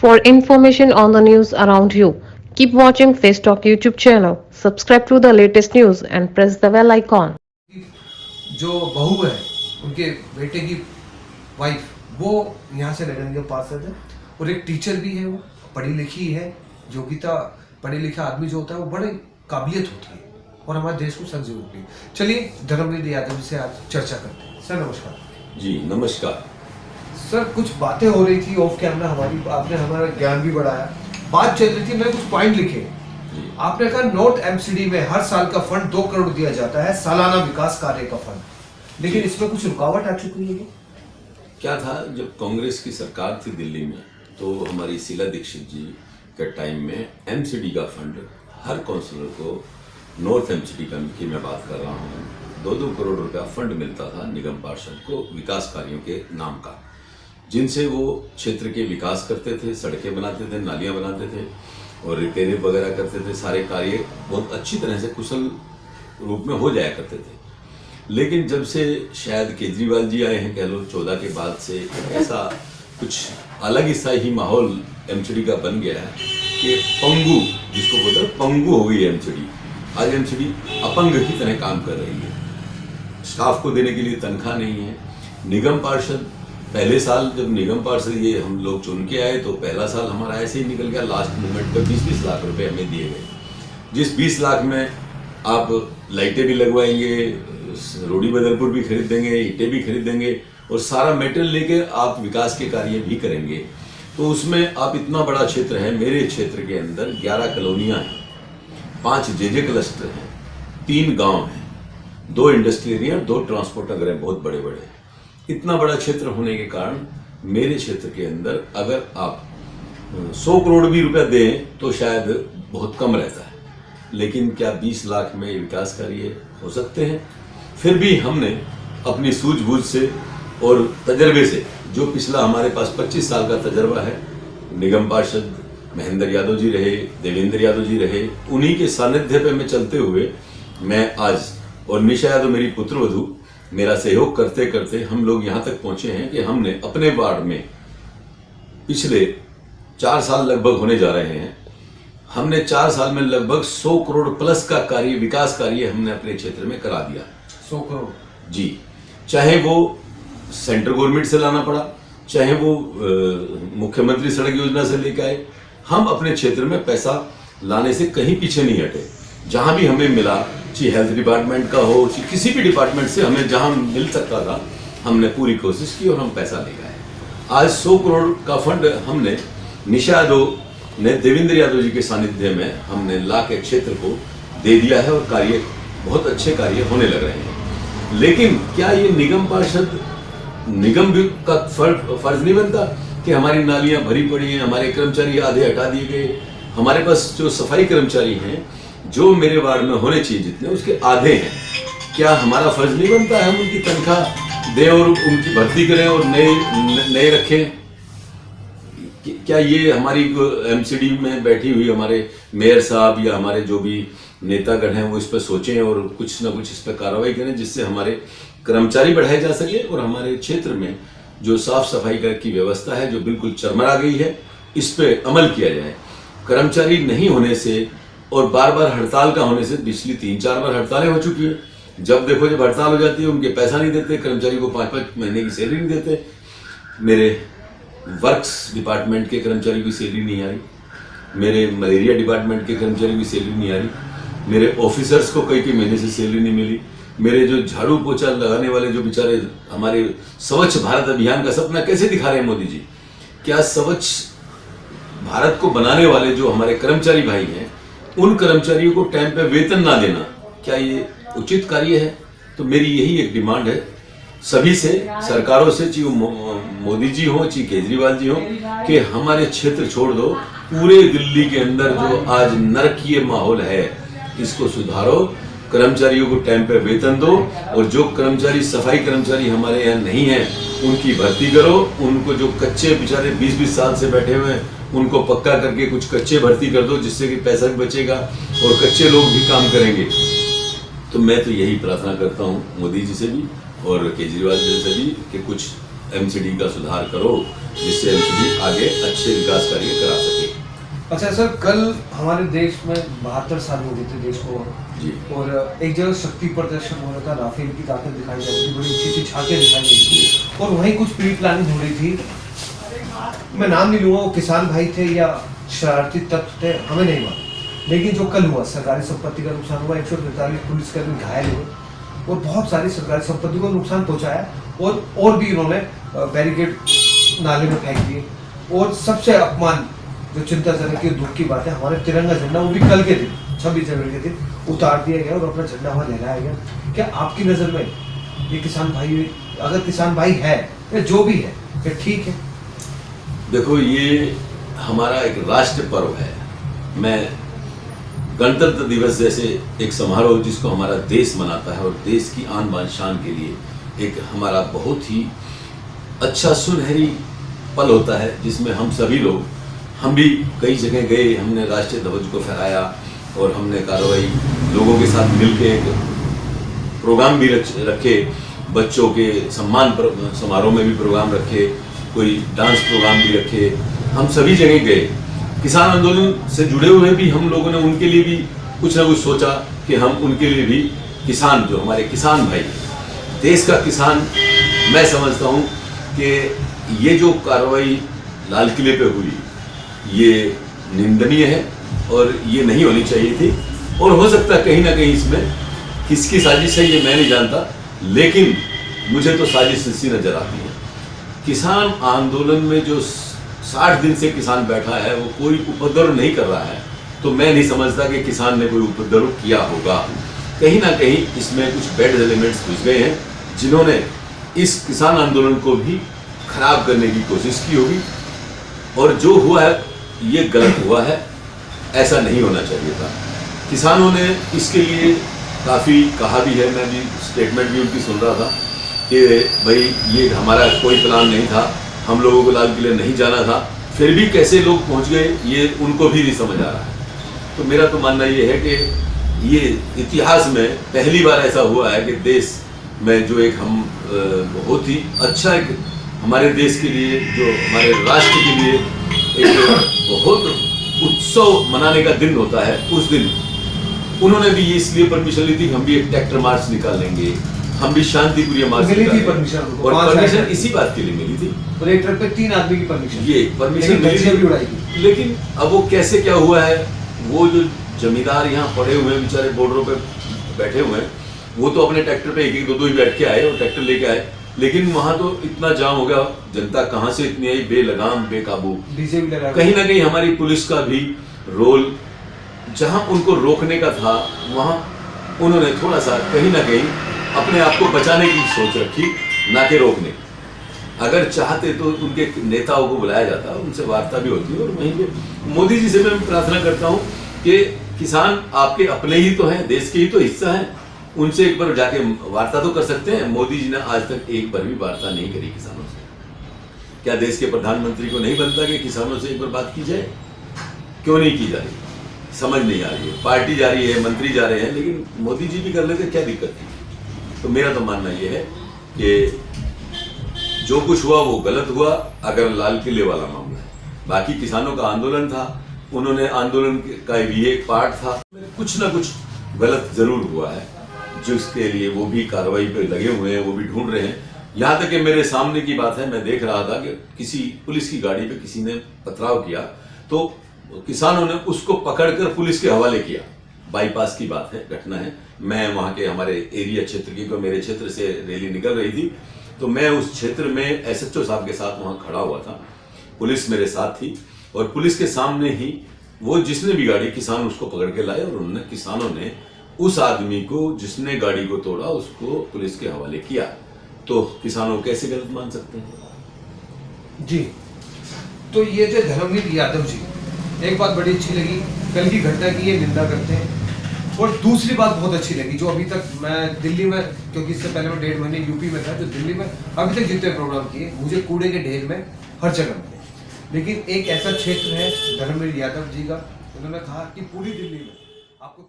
For information on the news around you, keep watching Face Talk YouTube channel. Subscribe to the latest news and press the bell icon. जो बहू है उनके बेटे की wife वो यहाँ से नरेंद्र पार्षद है और एक टीचर भी है, वो पढ़ी लिखी है। योग्यता पढ़े लिखा आदमी जो होता है वो बड़े काबिलियत होती है और हमारे देश को संजीव होती है। चलिए धर्मवीर यादव से आज चर्चा करते हैं। सर नमस्कार। जी नमस्कार। सर कुछ बातें हो रही थी ऑफ कैमरा हमारी, आपने हमारा ज्ञान भी बढ़ाया। बात चल रही थी, मैंने कुछ पॉइंट लिखे। आपने कहा नॉर्थ एमसीडी में हर साल का फंड 2 करोड़ दिया जाता है, सालाना विकास कार्य का फंड, लेकिन इसमें कुछ रुकावट आ चुकी है। क्या था, जब कांग्रेस की सरकार थी दिल्ली में तो हमारी शीला दीक्षित जी के टाइम में एमसीडी का फंड हर काउंसलर को, नॉर्थ एमसीडी की मैं बात कर रहा हूँ, 2-2 करोड़ रुपया फंड मिलता था निगम पार्षद को विकास कार्यों के नाम का, जिनसे वो क्षेत्र के विकास करते थे, सड़कें बनाते थे, नालियाँ बनाते थे और रिपेयरिंग वगैरह करते थे। सारे कार्य बहुत अच्छी तरह से कुशल रूप में हो जाया करते थे। लेकिन जब से शायद केजरीवाल जी आए हैं, कह लो 14 के बाद से ऐसा कुछ अलग ही माहौल एमसीडी का बन गया है कि पंगु, जिसको बोलते हैं पंगु हो गई है एमसीडी। आज एमसीडी अपंग की तरह काम कर रही है, स्टाफ को देने के लिए तनख्वाह नहीं है। निगम पार्षद, पहले साल जब निगम पार्षद ये हम लोग चुन के आए तो पहला साल हमारा ऐसे ही निकल गया, लास्ट मोमेंट पर 20-20 लाख रुपए हमें दिए गए, जिस 20 लाख में आप लाइटें भी लगवाएंगे, रोडी बदरपुर भी खरीद देंगे, ईंटें भी खरीद देंगे और सारा मेटेरियल लेके आप विकास के कार्य भी करेंगे। तो उसमें आप इतना बड़ा क्षेत्र है, मेरे क्षेत्र के अंदर 11 कॉलोनियाँ हैं, 5 जेजे क्लस्टर हैं, 3 गांव हैं, 2 इंडस्ट्री एरिया, 2 ट्रांसपोर्ट नगर हैं, बहुत बड़े बड़े। इतना बड़ा क्षेत्र होने के कारण मेरे क्षेत्र के अंदर अगर आप 100 करोड़ भी रुपया दें तो शायद बहुत कम रहता है, लेकिन क्या 20 लाख में विकास कार्य हो सकते हैं? फिर भी हमने अपनी सूझबूझ से और तजर्बे से, जो पिछला हमारे पास 25 साल का तजर्बा है, निगम पार्षद महेंद्र यादव जी रहे, देवेंद्र यादव जी रहे, उन्हीं के सानिध्य पे मैं चलते हुए मैं आज, और निशा यादव मेरी पुत्रवधू, मेरा सहयोग करते करते हम लोग यहाँ तक पहुंचे हैं कि हमने अपने वार्ड में पिछले 4 साल लगभग होने जा रहे हैं, हमने 4 साल में लगभग 100 करोड़ प्लस का कार्य, विकास कार्य हमने अपने क्षेत्र में करा दिया। 100 करोड़ जी, चाहे वो सेंट्रल गवर्नमेंट से लाना पड़ा, चाहे वो मुख्यमंत्री सड़क योजना से लेकर आए, हम अपने क्षेत्र में पैसा लाने से कहीं पीछे नहीं हटे। जहां भी हमें मिला, चाहे हेल्थ डिपार्टमेंट का हो, चाहे किसी भी डिपार्टमेंट से हमें जहां मिल सकता था, हमने पूरी कोशिश की और हम पैसा ले गए। आज 100 करोड़ का फंड हमने निशा यादव ने, देवेंद्र यादव जी के सानिध्य में हमने ला के क्षेत्र को दे दिया है और कार्य, बहुत अच्छे कार्य होने लग रहे हैं। लेकिन क्या ये निगम पार्षद, निगम भी का फर्ज नहीं बनता कि हमारी नालियां भरी पड़ी हैं, हमारे कर्मचारी आधे हटा दिए गए, हमारे पास जो सफाई कर्मचारी हैं जो मेरे वार्ड में होने चाहिए जितने, उसके आधे हैं, क्या हमारा फर्ज नहीं बनता है हम उनकी तनख्वाह दें और उनकी भर्ती करें और नए रखें? क्या ये हमारी एमसीडी में बैठी हुई हमारे मेयर साहब या हमारे जो भी नेतागण हैं वो इस पर सोचें और कुछ ना कुछ इस पर कार्रवाई करें, जिससे हमारे कर्मचारी बढ़ाए जा सके और हमारे क्षेत्र में जो साफ सफाई की व्यवस्था है जो बिल्कुल चरमरा गई है, इस पर अमल किया जाए। कर्मचारी नहीं होने से और बार बार हड़ताल का होने से, पिछली 3-4 बार हड़तालें हो चुकी है। जब देखो जब हड़ताल हो जाती है, उनके पैसा नहीं देते, कर्मचारी को 5-5 महीने की सैलरी नहीं देते। मेरे वर्क्स डिपार्टमेंट के कर्मचारी की सैलरी नहीं आ रही, मेरे मलेरिया डिपार्टमेंट के कर्मचारी की सैलरी नहीं आ रही, मेरे ऑफिसर्स को कई महीने से सैलरी नहीं मिली, मेरे जो झाड़ू पोछा लगाने वाले जो बेचारे, हमारे स्वच्छ भारत अभियान का सपना कैसे दिखा रहे हैं मोदी जी? क्या स्वच्छ भारत को बनाने वाले जो हमारे कर्मचारी भाई हैं, उन कर्मचारियों को टाइम पे वेतन ना देना, क्या ये उचित कार्य है? तो मेरी यही एक डिमांड है सभी से, सरकारों से, चाहे मोदी जी हो चाहे केजरीवाल जी हो, कि हमारे क्षेत्र छोड़ दो, पूरे दिल्ली के अंदर जो आज नरकीय माहौल है इसको सुधारो, कर्मचारियों को टाइम पे वेतन दो और जो कर्मचारी, सफाई कर्मचारी हमारे यहाँ नहीं है उनकी भर्ती करो, उनको जो कच्चे बेचारे 20-20 साल से बैठे हुए हैं उनको पक्का करके कुछ कच्चे भर्ती कर दो, जिससे कि पैसा भी बचेगा और कच्चे लोग भी काम करेंगे। तो मैं तो यही प्रार्थना करता हूँ मोदी जी से भी और केजरीवाल जी से भी कि कुछ एमसीडी का सुधार करो, जिससे एमसीडी आगे अच्छे विकास कार्य करा सके। अच्छा सर, कल हमारे देश में 72 साल हो गए थे देश को जी। और एक जगह शक्ति प्रदर्शन हो रहा था, राफेल की ताकत दिखाई जा रही थी, बड़ी अच्छी अच्छी झांकियां दिखाई गई थी और वहीं कुछ प्री प्लानिंग हो रही थी। मैं नाम नहीं लूंगा, वो किसान भाई थे या शरारती तत्व थे, हमें नहीं मालूम, लेकिन जो कल हुआ सरकारी संपत्ति का नुकसान हुआ, 143 पुलिसकर्मी घायल हुए और बहुत सारी सरकारी संपत्ति को नुकसान पहुंचाया और भी उन्होंने बैरिकेड नाले में फेंक दिए। और सबसे अपमान जो चिंताजनक की दुख की बात है, हमारे तिरंगा झंडा वो भी कल के दिन 26 जनवरी के दिन उतार दिया गया और अपना झंडा वहाँ लहराया गया। क्या आपकी नज़र में ये किसान भाई, अगर किसान भाई है या जो भी है, क्या ठीक है? देखो, ये हमारा एक राष्ट्र पर्व है। मैं गणतंत्र दिवस जैसे एक समारोह जिसको हमारा देश मनाता है और देश की आन बान शान के लिए एक हमारा बहुत ही अच्छा सुनहरी पल होता है, जिसमें हम सभी लोग, हम भी कई जगह गए, हमने राष्ट्रीय ध्वज को फहराया और हमने कार्रवाई लोगों के साथ मिलकर एक प्रोग्राम भी रखे, बच्चों के सम्मान समारोह में भी प्रोग्राम रखे, कोई डांस प्रोग्राम भी रखे, हम सभी जगह गए। किसान आंदोलन से जुड़े हुए भी हम लोगों ने उनके लिए भी कुछ ना कुछ सोचा कि हम उनके लिए भी किसान, जो हमारे किसान भाई, देश का किसान, मैं समझता हूँ कि ये जो कार्रवाई लाल किले पे हुई ये निंदनीय है और ये नहीं होनी चाहिए थी। और हो सकता है कहीं ना कहीं इसमें किसकी साजिश है ये मैं नहीं जानता, लेकिन मुझे तो साजिश इसी नजर आती है। किसान आंदोलन में जो 60 दिन से किसान बैठा है वो कोई उपद्रव नहीं कर रहा है, तो मैं नहीं समझता कि किसान ने कोई उपद्रव किया होगा। कहीं ना कहीं इसमें कुछ बैड एलिमेंट्स घुस गए हैं जिन्होंने इस किसान आंदोलन को भी खराब करने की कोशिश की होगी, और जो हुआ है ये गलत हुआ है, ऐसा नहीं होना चाहिए था। किसानों ने इसके लिए काफ़ी कहा भी है, मैं भी स्टेटमेंट भी उनकी सुन रहा था कि भाई ये हमारा कोई प्लान नहीं था, हम लोगों को लाल किले नहीं जाना था, फिर भी कैसे लोग पहुंच गए ये उनको भी नहीं समझ आ रहा है। तो मेरा तो मानना ये है कि ये इतिहास में पहली बार ऐसा हुआ है कि देश में जो एक हम बहुत ही अच्छा एक हमारे देश के लिए, जो हमारे राष्ट्र के लिए एक बहुत उत्सव मनाने का दिन होता है, उस दिन उन्होंने भी इसलिए परमिशन ली थी, हम भी एक ट्रैक्टर मार्च निकालेंगे, हम भी शांतिप्रिय मार्च निकालेंगे। और परमिशन इसी बात के लिए मिली थी, और एक ट्रक पे 3 आदमी की परमिशन, ये परमिशन मिली थी। लेकिन अब वो कैसे क्या हुआ है, वो जो जमींदार यहाँ पड़े हुए हैं बेचारे बॉर्डरों पे बैठे हुए हैं, वो तो अपने ट्रैक्टर पे एक दो ही बैठ के आए और ट्रैक्टर लेके आए, लेकिन वहां तो इतना जाम हो गया, जनता कहां से इतनी आई, बेलगाम बेकाबू। डीजे भी लगा, कहीं ना कहीं हमारी पुलिस का भी रोल, जहां उनको रोकने का था वहां उन्होंने थोड़ा सा कहीं ना कहीं अपने आप को बचाने की सोच रखी, ना कि रोकने। अगर चाहते तो उनके नेताओं को बुलाया जाता, उनसे वार्ता भी होती। और वहीं पे मोदी जी से मैं प्रार्थना करता हूँ कि किसान आपके अपने ही तो हैं, देश के ही तो हिस्सा हैं, उनसे एक बार जाके वार्ता तो कर सकते हैं। मोदी जी ने आज तक एक बार भी वार्ता नहीं करी किसानों से। क्या देश के प्रधानमंत्री को नहीं बनता कि किसानों से एक बार बात की जाए? क्यों नहीं की जा रही, समझ नहीं आ रही है। पार्टी जा रही है, मंत्री जा रहे हैं, लेकिन मोदी जी भी कर लेते, क्या दिक्कत थी? तो मेरा तो मानना यह है कि जो कुछ हुआ वो गलत हुआ, अगर लाल किले वाला मामला है। बाकी किसानों का आंदोलन था, उन्होंने आंदोलन का भी एक पार्ट था, कुछ ना कुछ गलत जरूर हुआ है, जिसके लिए वो भी कार्रवाई पे लगे हुए हैं, वो भी ढूंढ रहे हैं। यहाँ तक कि मेरे सामने की बात है, मैं देख रहा था कि किसी पुलिस की गाड़ी पे किसी ने पथराव किया, तो किसानों ने उसको पकड़कर पुलिस के हवाले किया। बाईपास की बात है, घटना है। मैं वहाँ के हमारे एरिया क्षेत्र की, मेरे क्षेत्र से रैली निकल रही थी, तो मैं उस क्षेत्र में SHO साहब के साथ वहाँ खड़ा हुआ था, पुलिस मेरे साथ थी, और पुलिस के सामने ही वो जिसने भी गाड़ी, किसान उसको पकड़ के लाए, और उन्होंने, किसानों ने उस आदमी को जिसने गाड़ी को तोड़ा उसको पुलिस के हवाले किया। तो किसानों कैसे गलत मान सकते हैं? जी, तो ये थे धर्मवीर यादव जी। एक बात बड़ी अच्छी लगी, कल की घटना की ये निंदा करते हैं। और दूसरी बात बहुत अच्छी लगी, जो अभी तक मैं दिल्ली में, क्योंकि इससे पहले मैं 1.5 महीने यूपी में था, जो दिल्ली में अभी तक जितने प्रोग्राम किए मुझे कूड़े के ढेर में हर जगह मिले, लेकिन एक ऐसा क्षेत्र है धर्मवीर यादव जी का, उन्होंने कहा कि पूरी दिल्ली में आपको